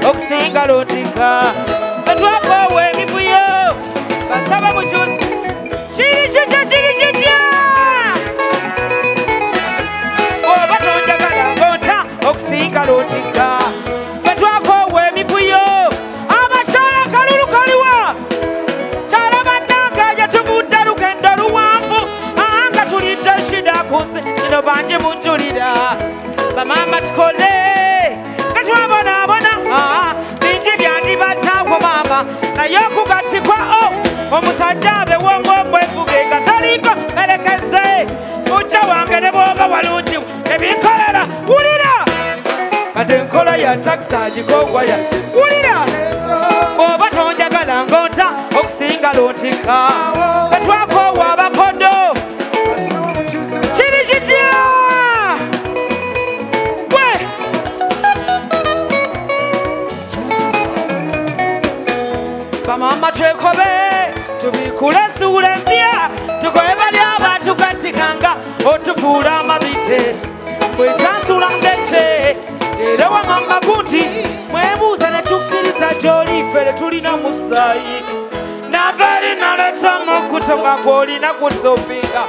okusinga lotika katwakowe emivuyo basaba mukibuga kiri kitya oba tonjagala ngonta okusinga lotika katwakowe emivuyo abakyala kalulu kaliwa kyala bannanga yatuvudde lugendo luwanvu anga tulidde shida kunsi kino bangi munjulira bamama tukole nga twabonaabona bingi byandibataako maama naye okugatikwa omusajja abewongomwefuge nga taliko merekeze mujja wange ne bwoba walungimu ebinkolera wulira kati enkola ya takisi agikogwaya wulira oba tonjagala ngonta okusinga lotika katwakowa abakodo kiri kitya we bamama twekobe tubikule suula empya tukoye bali abantu katikanga otufuula amabite bwekyansula ngece era wamamba guti mwebuuza ne tukkiriza gy'oli fere tulina musaayi naveri naletamu okutoka gw'olina kuzopinga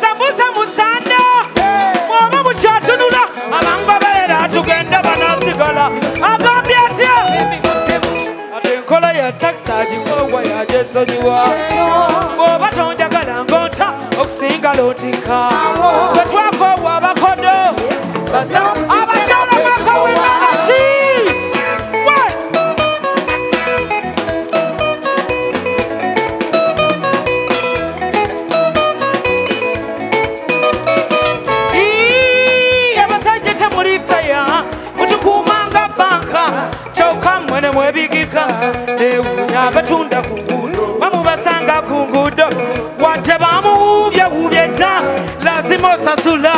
sambusa musanda mwoba mukyatunula abangoberera tugenda banasigala agambye atya ate enkola ya takisi agikogwa yagyesonyiwa bw'oba tonjagala ngonta okusinga lotika twetwakowa abakodo abakyala bakawengaki abasajja temuli feya mutukumanga banka kyokka mwene mwebigika newunya abatunda ku nguudo bamubasanga ku nguudo wadde bamuwubyewubye dda lazima osasula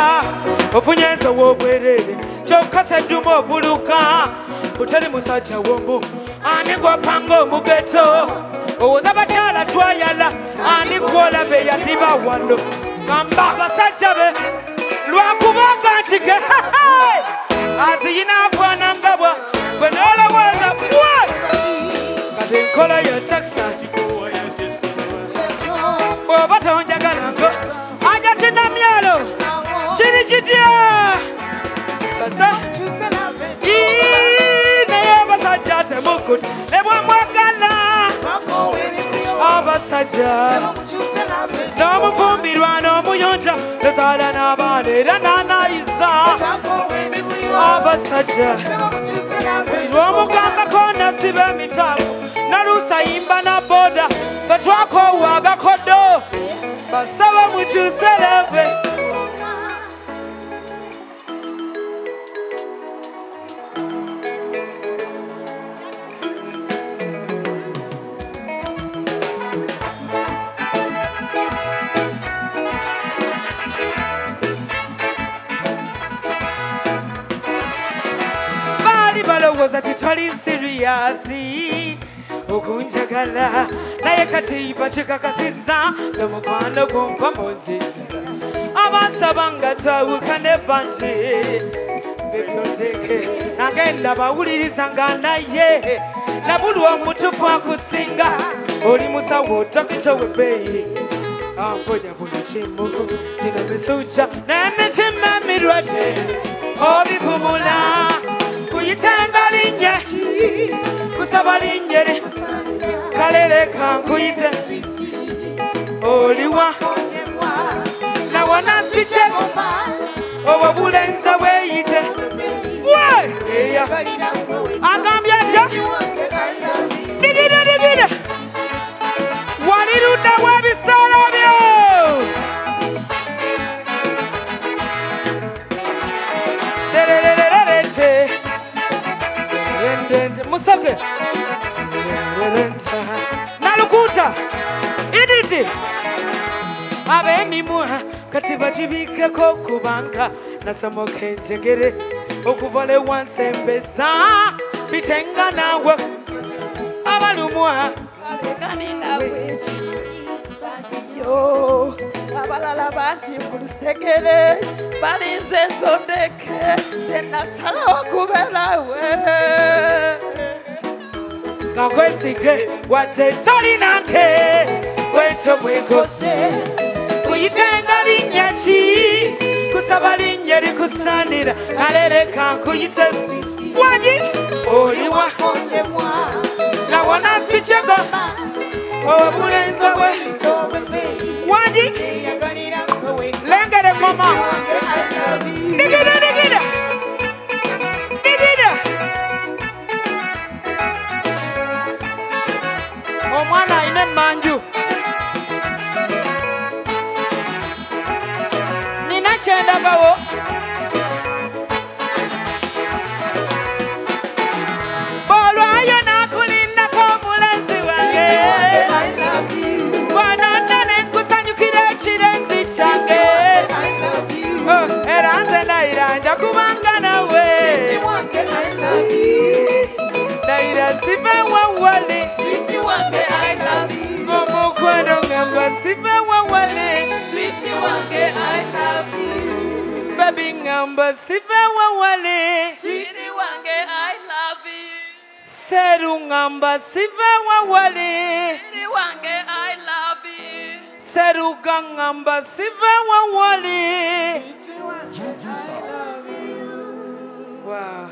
ofunye ensowa obwerere kyokka sedduma obuluka butali musajja wombo ani gwopanga omugeto owoza bakyala twayala ani gwolabe yadiba wano gamba abasajja be lwakubanga nkige aziyina akwanangabwa gwe nolowooza kati enkola ya takisi agikowa oba tonjagala ngo ajatina myalo kiri kitya basa naye abasajja temukuti ne bwemwagala abasajja n'omufumbirwa n'omuyonja nezaala n'abaana era n'anayiza abasajja lw'omugambako nasiba emitaago nalusayimba na boda betwakowa agakodo basaba mukyuse leve balowooza titali siriyasi okunjagala naye kati bakikakasizza temukwano gumpa munziza abasaba nga twawukane bangi biblioteke nagenda bawuliriza nga naye nabulwa omutufu akusinga oli musawo otokito webbeeyi amponya buli kimu nina misuja n'emitima emirwadde obivumula kuyitenga linnya kusaba linnyere kaleleka nkuyite oliwa nawona siche obwo bulenza bweyite eya agambye atya digida walirudda w'ebisaala byo musoke nalukuta ididi ab'emimwa kati bagibikeko kubanga nasomoka enjegere okuvala ewansembeza bitenga nawe abalumwa abalala banti kulusekere balinze ensondeke tenasalawo kubeerawe nga kwesige wate tolinange bwekyo bwekose kuyitenga linnya ki kusaba linnya likusaanira aleleka nkuyite wanyi oliwa nawona sikyego obulenzi bwe wanyi lengere mama nigida nigida nigida omwana ayina emmanju nina kyendagawo olwayo nakulindako omulenzi wange wanonna nenkusanyukira ekirenzi kyange era nze nayira nja kubanga nawe nayira sibe wawale omukwano ngamba sibe wawale baby ngamba sibe wawale seru ngamba sibe wawale seru gangamba sibe wawale wow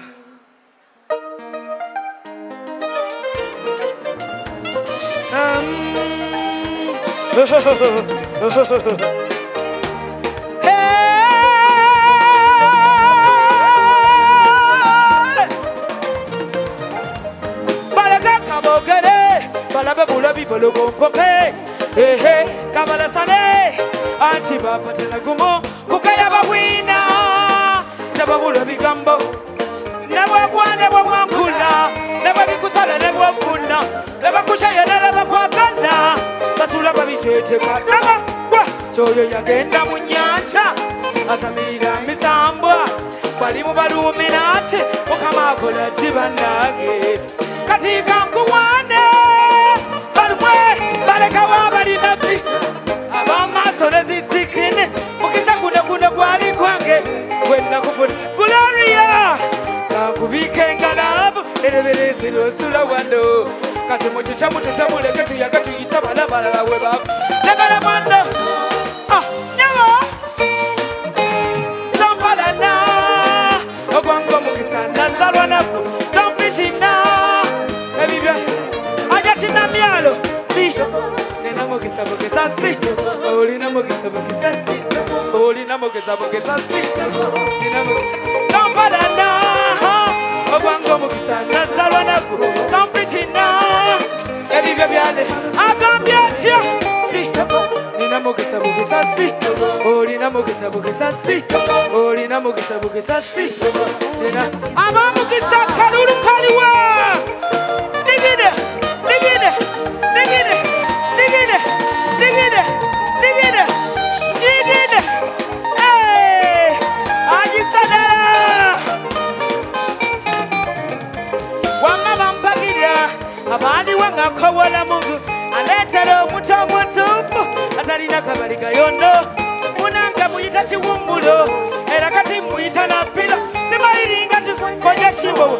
balabe bulabi bologompoke kabala sane anti bapatana gumo kukaya babwina nababula bigambo nabwagwane bwawankula nababikusala nebwofuna nabakushayana nabakwagana basula babitetekadaga kyoyo yagenda mu nyanja asamirira misambwa bali mu baluminati mukama akola tibandage kati kankuwane balumwe balekawo balinafi abamaaso nezisikine mukisa gunaguno gwali gwange gwenakufuna Gloria kakubike ngalabu ereberezi losula wano kati mututamuleke tuyaga tuyita balabalala weba negala mwando nyawo tompalana ogwango mukisa nazalwa nako tompitina ebibyasi ajatina myalo si nena mukisa bukisa si olina mukisa bukisa si olina mukisa bukisa si nena mukisa tompalana ogwango mukisa nazalwa nako tompitina ebibyo byane agambye atya si nina mukisa bukisa si olina mukisa bukisa si olina mukisa bukisa si nina abamukisa kalulu kaliwa nigide nigide nigide nigide nigide nigide nigide ajisadala wama bampagira abandi wangakobola mungu aletera omuto omutuufu atalina kabali gayondo munanga muyita kiwummulo era kati muyita nappiro simayiringa tukonya kimbo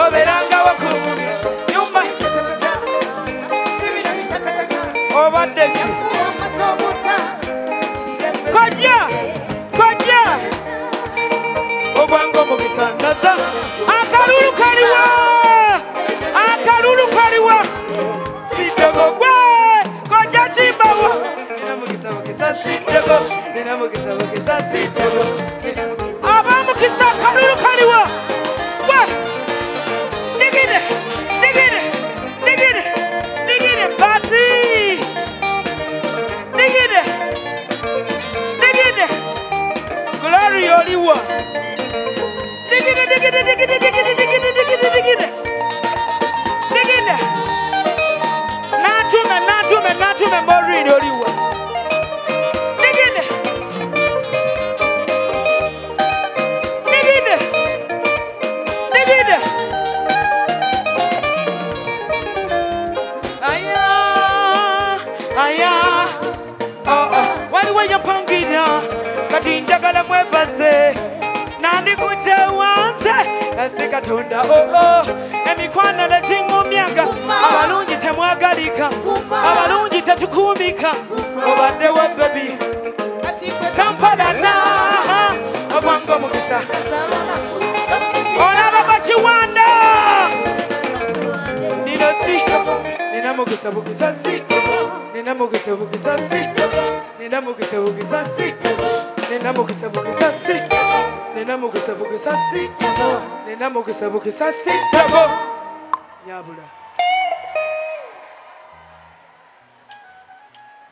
oberanga wakumumya nyumba obadde ki koja koja ogwango mukisa naza akalulu kaliwa sitego gwe koja chimbawa nina mukisa bukisa sitego nina mukisa bukisa sitego aba mukisa kalulu kaliwa gwe nigide nigide nigide nigide party nigide nigide glory oliwa nigide nigide nigide nigide nigide nigide nigide nigide natume morini oliwa nigide nigide nigide aya aya oh oh we yampangira kati njagala mwebaze nandi kuche wanze ese katonda emikwano lechingumyanga abalungi temwagalika abalungi tetukumika obaddewo baby Kampala na obwango mukisa olaba bakiwanda nino si nina mukisa bukisa si nina mukisa bukisa si nina mukisa bukisa si nina mukisa bukisa si nina mukisa bukisa si nina mukisa bukisa si nyabula